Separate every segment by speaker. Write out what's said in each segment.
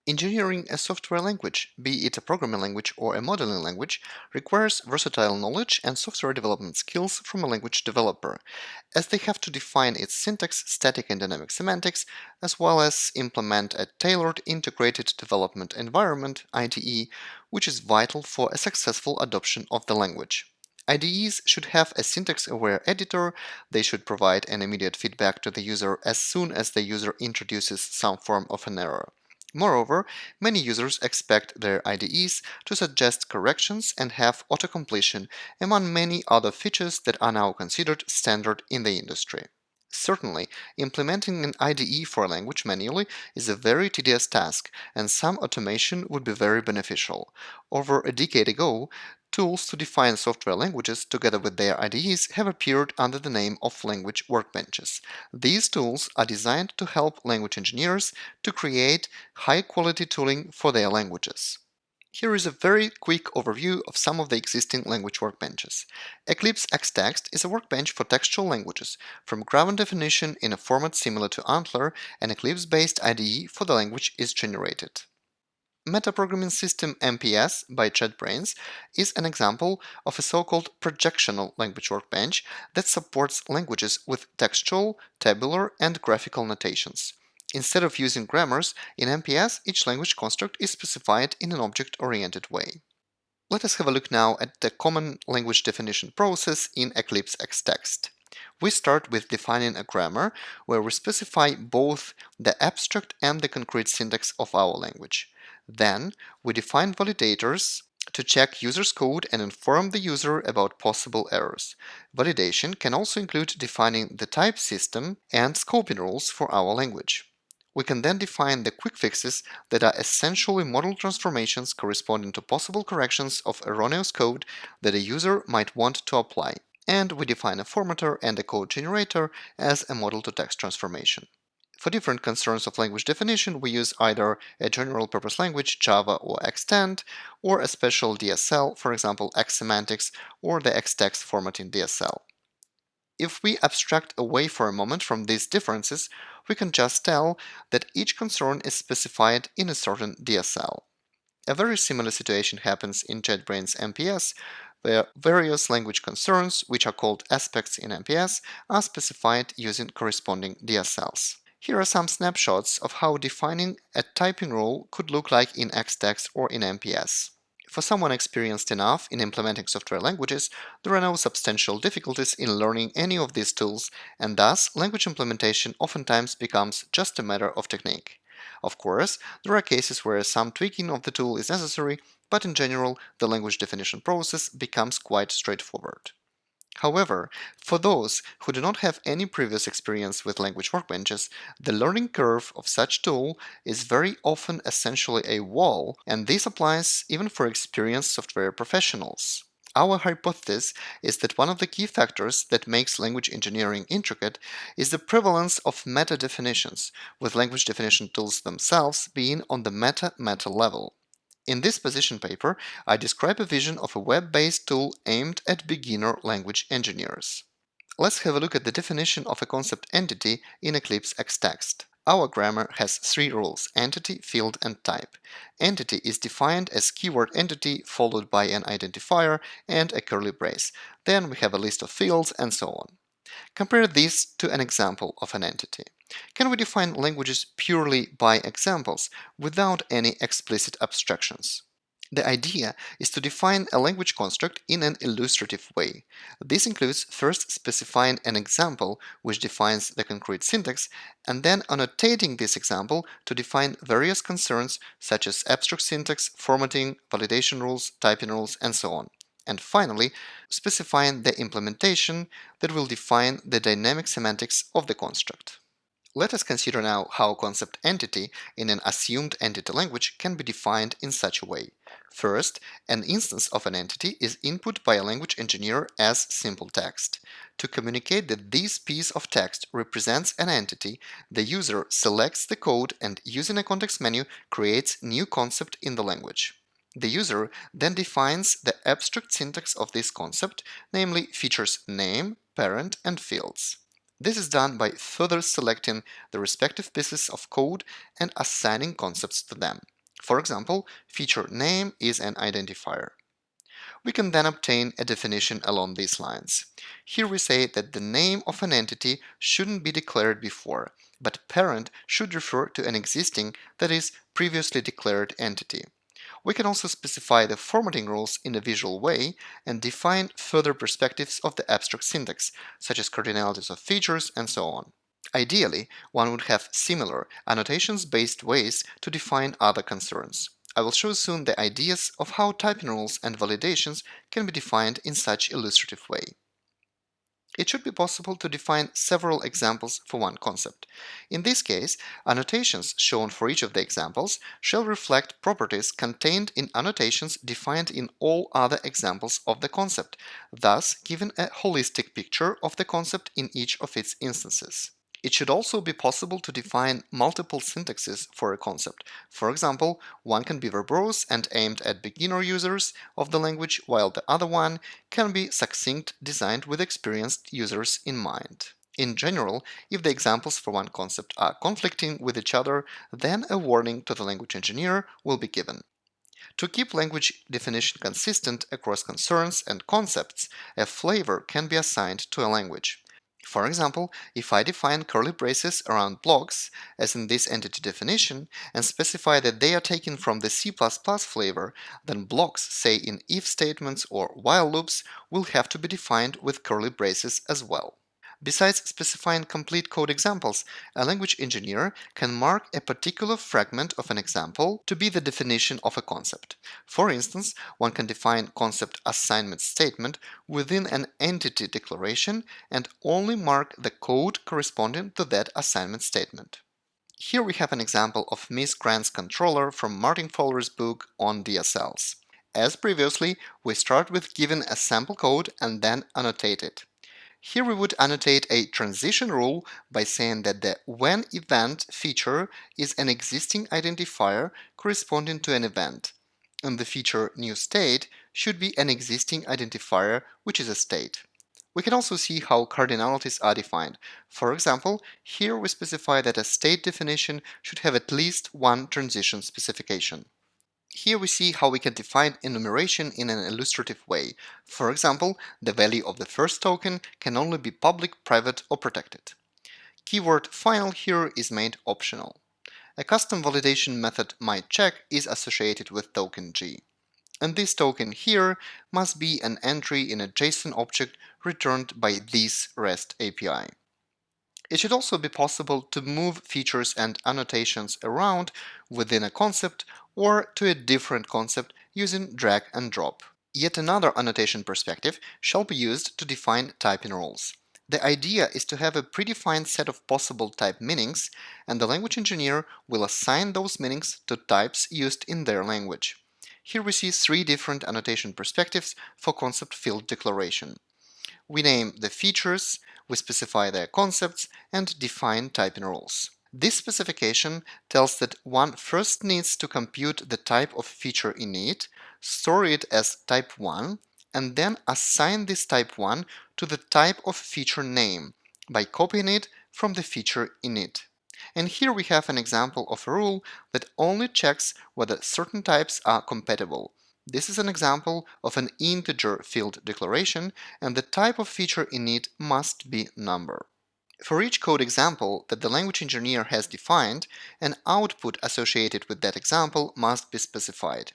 Speaker 1: Engineering a software language, be it a programming language or a modeling language, requires versatile knowledge and software development skills from a language developer, as they have to define its syntax, static and dynamic semantics, as well as implement a tailored integrated development environment (IDE), which is vital for a successful adoption of the language. IDEs should have a syntax-aware editor. They should provide an immediate feedback to the user as soon as the user introduces some form of an error. Moreover, many users expect their IDEs to suggest corrections and have autocompletion, among many other features that are now considered standard in the industry. Certainly, implementing an IDE for a language manually is a very tedious task, and some automation would be very beneficial. Over a decade ago, tools to define software languages together with their IDEs have appeared under the name of language workbenches. These tools are designed to help language engineers to create high-quality tooling for their languages. Here is a very quick overview of some of the existing language workbenches. Eclipse Xtext is a workbench for textual languages, from grammar definition in a format similar to Antler. An Eclipse-based IDE for the language is generated. Metaprogramming System MPS by JetBrains is an example of a so-called projectional language workbench that supports languages with textual, tabular, and graphical notations. Instead of using grammars, in MPS each language construct is specified in an object-oriented way. Let us have a look now at the common language definition process in Eclipse Xtext. We start with defining a grammar where we specify both the abstract and the concrete syntax of our language. Then we define validators to check users' code and inform the user about possible errors. Validation can also include defining the type system and scoping rules for our language. We can then define the quick fixes that are essentially model transformations corresponding to possible corrections of erroneous code that a user might want to apply. And we define a formatter and a code generator as a model-to-text transformation. For different concerns of language definition, we use either a general-purpose language, Java or Xtend, or a special DSL, for example, Xsemantics or the Xtext formatting DSL. If we abstract away for a moment from these differences, we can just tell that each concern is specified in a certain DSL. A very similar situation happens in JetBrains MPS, where various language concerns, which are called aspects in MPS, are specified using corresponding DSLs. Here are some snapshots of how defining a typing rule could look like in Xtext or in MPS. For someone experienced enough in implementing software languages, there are no substantial difficulties in learning any of these tools, and thus language implementation oftentimes becomes just a matter of technique. Of course, there are cases where some tweaking of the tool is necessary, but in general, the language definition process becomes quite straightforward. However, for those who do not have any previous experience with language workbenches, the learning curve of such tool is very often essentially a wall, and this applies even for experienced software professionals. Our hypothesis is that one of the key factors that makes language engineering intricate is the prevalence of meta definitions, with language definition tools themselves being on the meta-meta level. In this position paper, I describe a vision of a web-based tool aimed at beginner language engineers. Let's have a look at the definition of a concept entity in Eclipse Xtext. Our grammar has three rules: entity, field, and type. Entity is defined as keyword entity followed by an identifier and a curly brace. Then we have a list of fields and so on. Compare this to an example of an entity. Can we define languages purely by examples without any explicit abstractions? The idea is to define a language construct in an illustrative way. This includes first specifying an example which defines the concrete syntax, and then annotating this example to define various concerns such as abstract syntax, formatting, validation rules, typing rules, and so on. And finally, specifying the implementation that will define the dynamic semantics of the construct. Let us consider now how concept entity in an assumed entity language can be defined in such a way. First, an instance of an entity is input by a language engineer as simple text. To communicate that this piece of text represents an entity, the user selects the code and, using a context menu, creates new concept in the language. The user then defines the abstract syntax of this concept, namely features name, parent, and fields. This is done by further selecting the respective pieces of code and assigning concepts to them. For example, feature name is an identifier. We can then obtain a definition along these lines. Here we say that the name of an entity shouldn't be declared before, but parent should refer to an existing, that is, previously declared entity. We can also specify the formatting rules in a visual way and define further perspectives of the abstract syntax, such as cardinalities of features and so on. Ideally, one would have similar annotations-based ways to define other concerns. I will show soon the ideas of how typing rules and validations can be defined in such illustrative way. It should be possible to define several examples for one concept. In this case, annotations shown for each of the examples shall reflect properties contained in annotations defined in all other examples of the concept, thus giving a holistic picture of the concept in each of its instances. It should also be possible to define multiple syntaxes for a concept. For example, one can be verbose and aimed at beginner users of the language, while the other one can be succinct, designed with experienced users in mind. In general, if the examples for one concept are conflicting with each other, then a warning to the language engineer will be given. To keep language definition consistent across concerns and concepts, a flavor can be assigned to a language. For example, if I define curly braces around blocks, as in this entity definition, and specify that they are taken from the C++ flavor, then blocks, say in if statements or while loops, will have to be defined with curly braces as well. Besides specifying complete code examples, a language engineer can mark a particular fragment of an example to be the definition of a concept. For instance, one can define concept assignment statement within an entity declaration and only mark the code corresponding to that assignment statement. Here we have an example of Miss Grant's controller from Martin Fowler's book on DSLs. As previously, we start with giving a sample code and then annotate it. Here we would annotate a transition rule by saying that the when event feature is an existing identifier corresponding to an event, and the feature new state should be an existing identifier which is a state. We can also see how cardinalities are defined. For example, here we specify that a state definition should have at least one transition specification. Here we see how we can define enumeration in an illustrative way. For example, the value of the first token can only be public, private, or protected. Keyword final here is made optional. A custom validation method myCheck is associated with token G. And this token here must be an entry in a JSON object returned by this REST API. It should also be possible to move features and annotations around within a concept or to a different concept using drag and drop. Yet another annotation perspective shall be used to define typing rules. The idea is to have a predefined set of possible type meanings, and the language engineer will assign those meanings to types used in their language. Here we see three different annotation perspectives for concept field declaration. We name the features, we specify their concepts, and define typing rules. This specification tells that one first needs to compute the type of feature init, store it as type 1, and then assign this type 1 to the type of feature name by copying it from the feature init. And here we have an example of a rule that only checks whether certain types are compatible. This is an example of an integer field declaration, and the type of feature init must be number. For each code example that the language engineer has defined, an output associated with that example must be specified.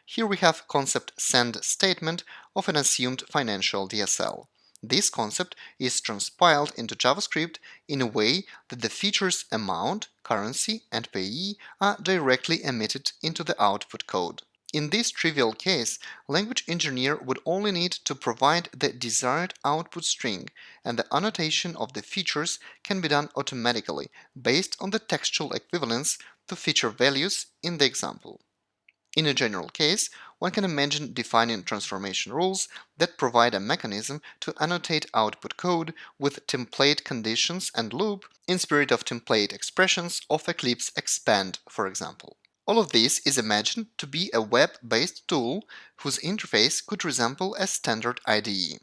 Speaker 1: Here we have concept send statement of an assumed financial DSL. This concept is transpiled into JavaScript in a way that the feature's amount, currency, and payee are directly emitted into the output code. In this trivial case, language engineer would only need to provide the desired output string, and the annotation of the features can be done automatically based on the textual equivalence to feature values in the example. In a general case, one can imagine defining transformation rules that provide a mechanism to annotate output code with template conditions and loop in spirit of template expressions of Eclipse Expand, for example. All of this is imagined to be a web-based tool whose interface could resemble a standard IDE.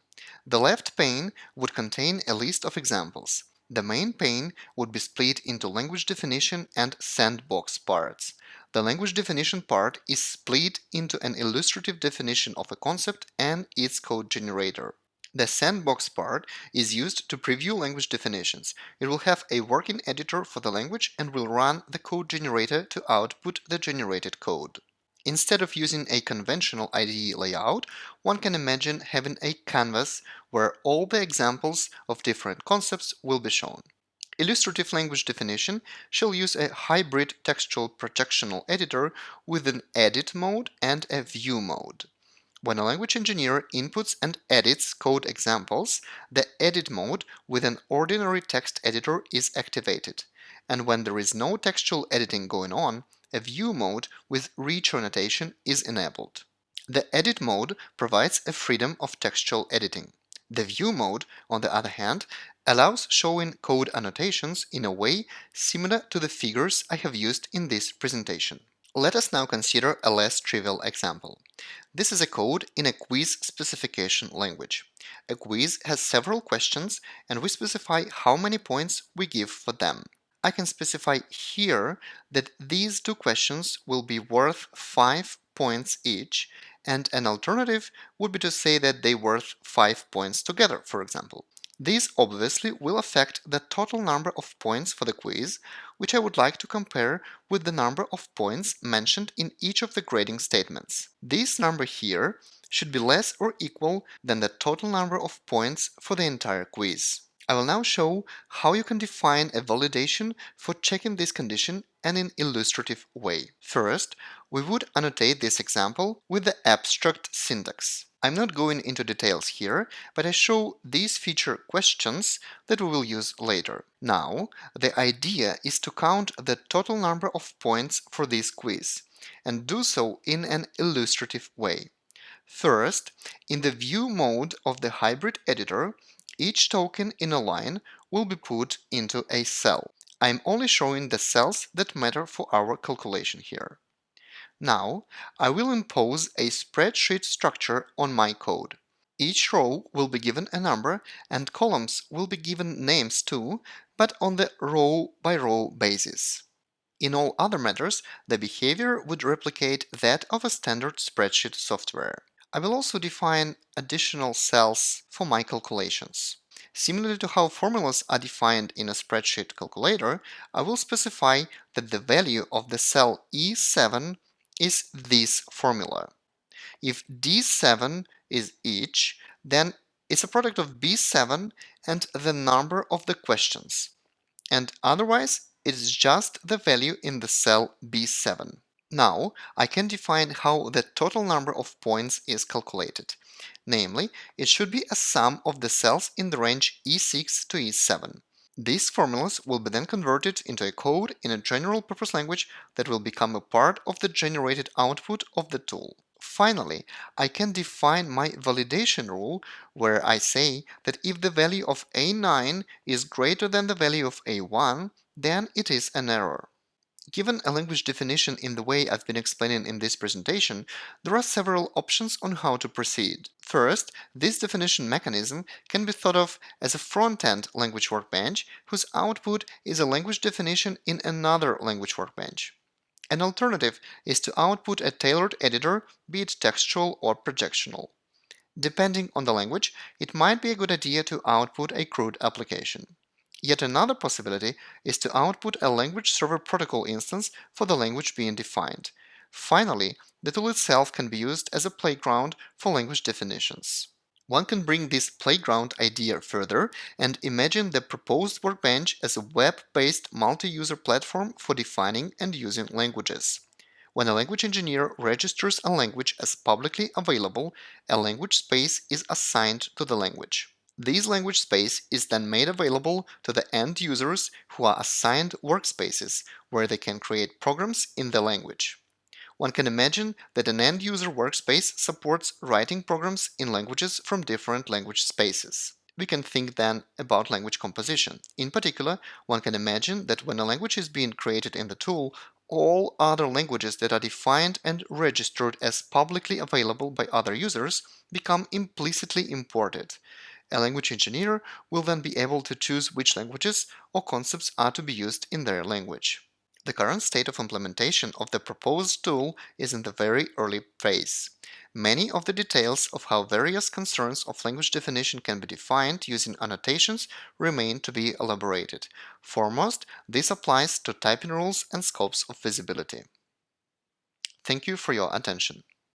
Speaker 1: The left pane would contain a list of examples. The main pane would be split into language definition and sandbox parts. The language definition part is split into an illustrative definition of a concept and its code generator. The sandbox part is used to preview language definitions. It will have a working editor for the language and will run the code generator to output the generated code. Instead of using a conventional IDE layout, one can imagine having a canvas where all the examples of different concepts will be shown. Illustrative language definition shall use a hybrid textual projectional editor with an edit mode and a view mode. When a language engineer inputs and edits code examples, the edit mode with an ordinary text editor is activated, and when there is no textual editing going on, a view mode with rich annotation is enabled. The edit mode provides a freedom of textual editing. The view mode, on the other hand, allows showing code annotations in a way similar to the figures I have used in this presentation. Let us now consider a less trivial example. This is a code in a quiz specification language. A quiz has several questions, and we specify how many points we give for them. I can specify here that these two questions will be worth 5 points each, and an alternative would be to say that they worth 5 points together, for example. These obviously will affect the total number of points for the quiz, which I would like to compare with the number of points mentioned in each of the grading statements. This number here should be less or equal than the total number of points for the entire quiz. I will now show how you can define a validation for checking this condition in an illustrative way. First, we would annotate this example with the abstract syntax. I'm not going into details here, but I show these feature questions that we will use later. Now, the idea is to count the total number of points for this quiz, and do so in an illustrative way. First, in the view mode of the hybrid editor, each token in a line will be put into a cell. I'm only showing the cells that matter for our calculation here. Now, I will impose a spreadsheet structure on my code. Each row will be given a number and columns will be given names too, but on the row-by-row basis. In all other matters, the behavior would replicate that of a standard spreadsheet software. I will also define additional cells for my calculations. Similarly to how formulas are defined in a spreadsheet calculator, I will specify that the value of the cell E7 is this formula. If D7 is each, then it's a product of B7 and the number of the questions, and otherwise it is just the value in the cell B7. Now I can define how the total number of points is calculated. Namely, it should be a sum of the cells in the range E6 to E7. These formulas will be then converted into a code in a general purpose language that will become a part of the generated output of the tool. Finally, I can define my validation rule where I say that if the value of A9 is greater than the value of A1, then it is an error. Given a language definition in the way I've been explaining in this presentation, there are several options on how to proceed. First, this definition mechanism can be thought of as a front-end language workbench whose output is a language definition in another language workbench. An alternative is to output a tailored editor, be it textual or projectional. Depending on the language, it might be a good idea to output a CRUD application. Yet another possibility is to output a language server protocol instance for the language being defined. Finally, the tool itself can be used as a playground for language definitions. One can bring this playground idea further and imagine the proposed workbench as a web-based multi-user platform for defining and using languages. When a language engineer registers a language as publicly available, a language space is assigned to the language. This language space is then made available to the end users who are assigned workspaces where they can create programs in the language. One can imagine that an end user workspace supports writing programs in languages from different language spaces. We can think then about language composition. In particular, one can imagine that when a language is being created in the tool, all other languages that are defined and registered as publicly available by other users become implicitly imported. A language engineer will then be able to choose which languages or concepts are to be used in their language. The current state of implementation of the proposed tool is in the very early phase. Many of the details of how various concerns of language definition can be defined using annotations remain to be elaborated. Foremost, this applies to typing rules and scopes of visibility. Thank you for your attention.